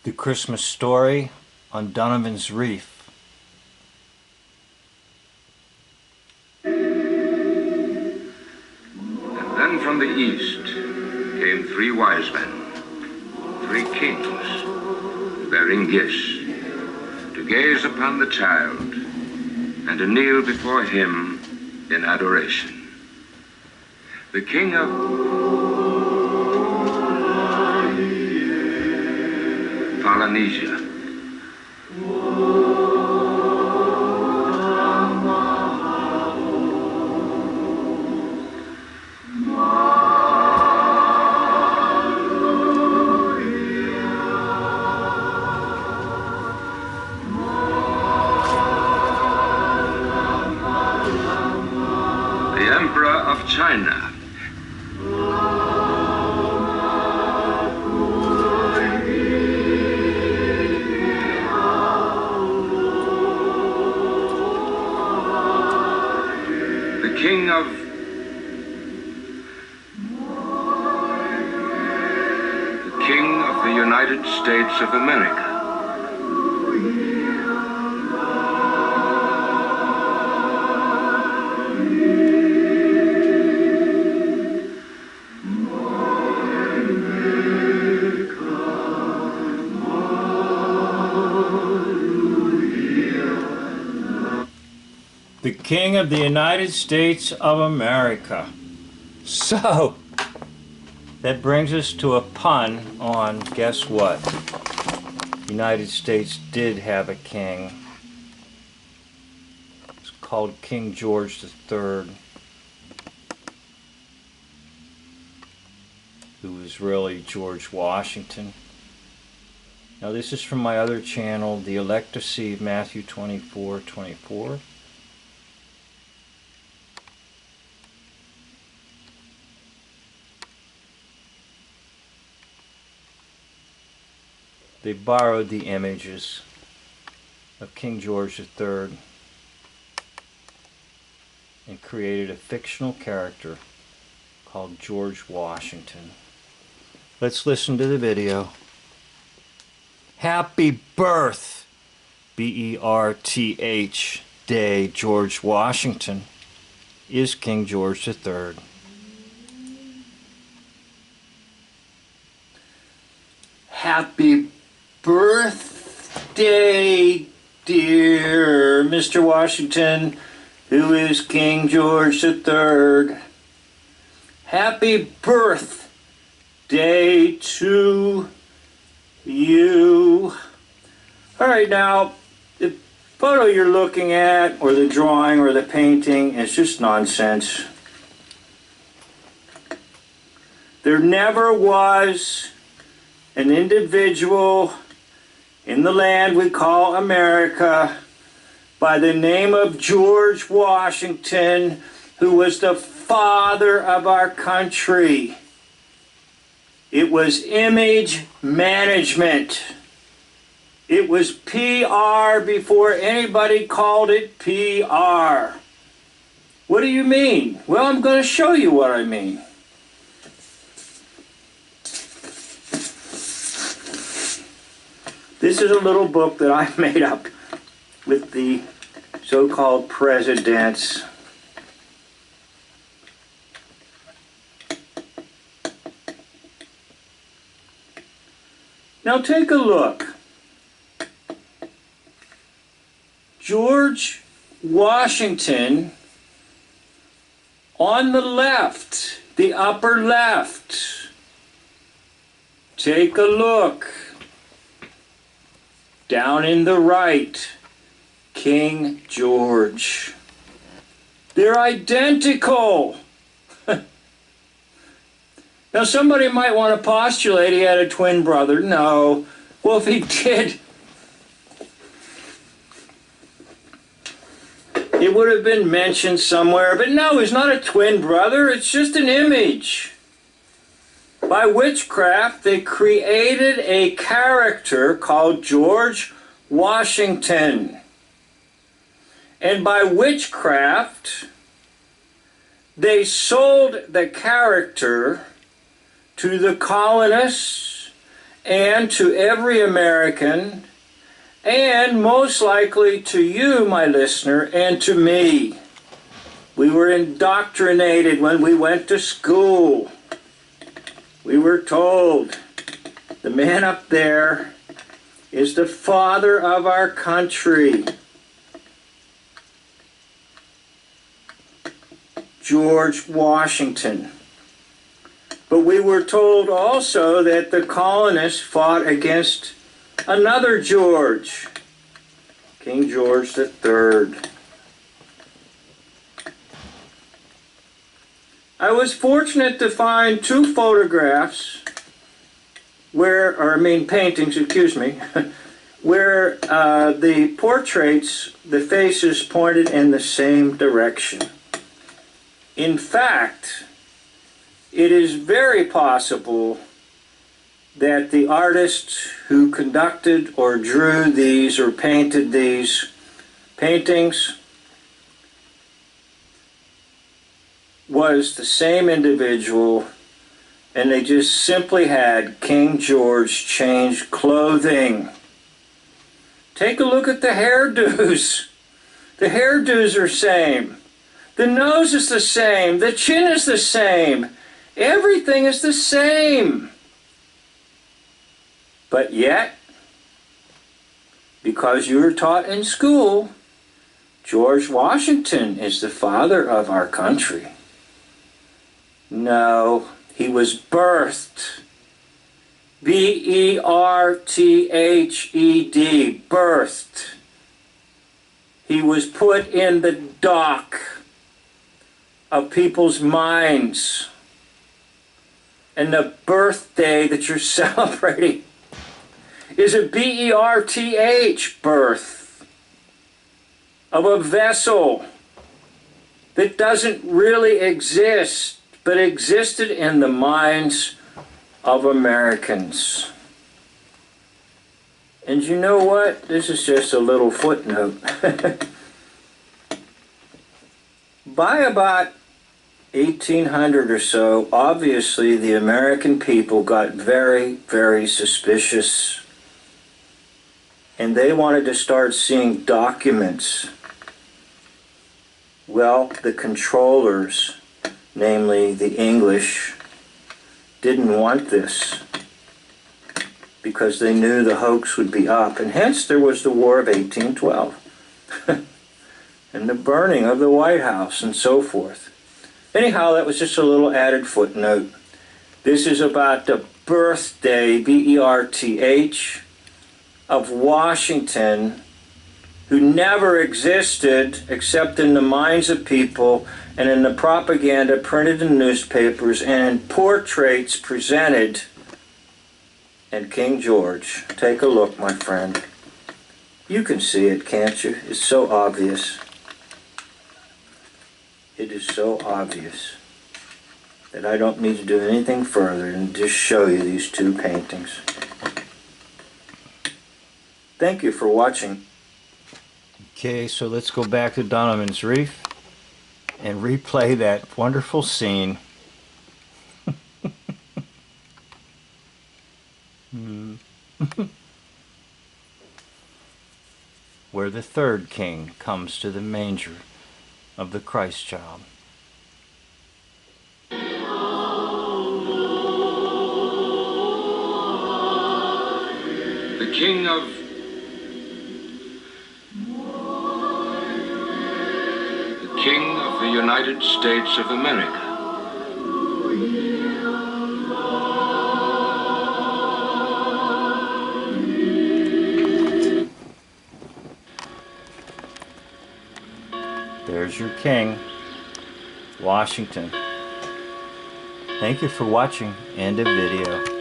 The Christmas Story on Donovan's Reef. And then from the east came 3 wise men, 3 kings, bearing gifts, to gaze upon the child and to kneel before him in adoration. The king of Polynesia. The Emperor of China. King of the United States of America. The King of the United States of America. So, that brings us to a pun on, guess what? The United States did have a king. It's called King George III, who was really George Washington. Now this is from my other channel, The Elect of Seed, Matthew 24:24. They borrowed the images of King George III and created a fictional character called George Washington. Let's listen to the video. Happy birth, B-E-R-T-H, Day, George Washington, is King George III. Happy birthday, dear Mr. Washington, who is King George III. Happy birthday to you. All right, now, the photo you're looking at, or the drawing, or the painting, is just nonsense. There never was an individual in the land we call America by the name of George Washington, who was the father of our country. It was image management. It was PR before anybody called it PR. What do you mean? Well, I'm going to show you what I mean. This is a little book that I made up with the so-called presidents. Now take a look. George Washington on the left, the upper left. Take a look. Down in the right, King George. They're identical. Now somebody might want to postulate he had a twin brother. No. Well, if he did, it would have been mentioned somewhere. But no, he's not a twin brother. It's just an image. By witchcraft, they created a character called George Washington. And by witchcraft, they sold the character to the colonists and to every American, and most likely to you, my listener, and to me. We were indoctrinated when we went to school. We were told the man up there is the father of our country. George Washington. But we were told also that the colonists fought against another George, King George III. I was fortunate to find two photographs paintings, excuse me, where the portraits, the faces pointed in the same direction. In fact, it is very possible that the artist who conducted or drew these or painted these paintings was the same individual, and they just simply had King George change clothing. Take a look at the hairdos. The hairdos are same. The nose is the same. The chin is the same. Everything is the same. But yet, because you were taught in school, George Washington is the father of our country. No, he was birthed. B-E-R-T-H-E-D, birthed. He was put in the dock of people's minds. And the birthday that you're celebrating is a B-E-R-T-H, birth of a vessel that doesn't really exist, but existed in the minds of Americans. And you know what? This is just a little footnote. By about 1800 or so, obviously the American people got very, very suspicious. And they wanted to start seeing documents. Well, the controllers, namely the English, didn't want this because they knew the hoax would be up, and hence there was the War of 1812 and the burning of the White House and so forth. Anyhow, that was just a little added footnote. This is about the birthday, B-E-R-T-H, of Washington, who never existed except in the minds of people and in the propaganda printed in newspapers and in portraits presented. And King George, take a look, my friend. You can see it, can't you? It's so obvious. It is so obvious that I don't need to do anything further than just show you these two paintings. Thank you for watching. Okay, so let's go back to Donovan's Reef and replay that wonderful scene. Where the third king comes to the manger of the Christ child. The king of the United States of America. There's your king, Washington. Thank you for watching. End of video.